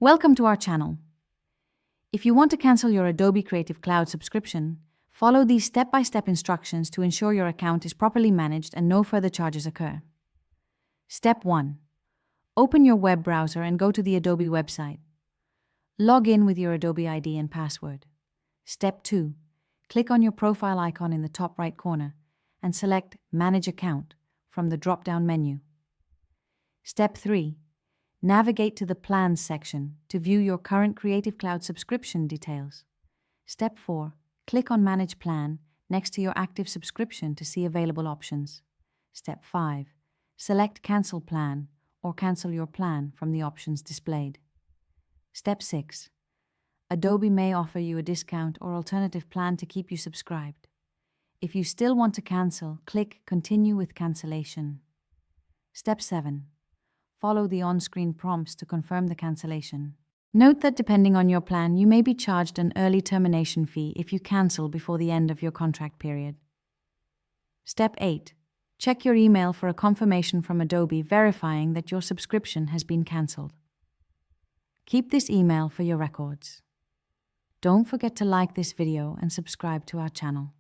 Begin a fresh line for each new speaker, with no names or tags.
Welcome to our channel. If you want to cancel your Adobe Creative Cloud subscription, follow these step-by-step instructions to ensure your account is properly managed and no further charges occur. Step 1. Open your web browser and go to the Adobe website. Log in with your Adobe ID and password. Step 2. Click on your profile icon in the top right corner and select Manage Account from the drop-down menu. Step 3. Navigate to the Plans section to view your current Creative Cloud subscription details. Step 4. Click on Manage Plan next to your active subscription to see available options. Step 5. Select Cancel Plan or cancel your plan from the options displayed. Step 6. Adobe may offer you a discount or alternative plan to keep you subscribed. If you still want to cancel, click Continue with Cancellation. Step 7. Follow the on-screen prompts to confirm the cancellation. Note that depending on your plan, you may be charged an early termination fee if you cancel before the end of your contract period. Step 8. Check your email for a confirmation from Adobe verifying that your subscription has been cancelled. Keep this email for your records. Don't forget to like this video and subscribe to our channel.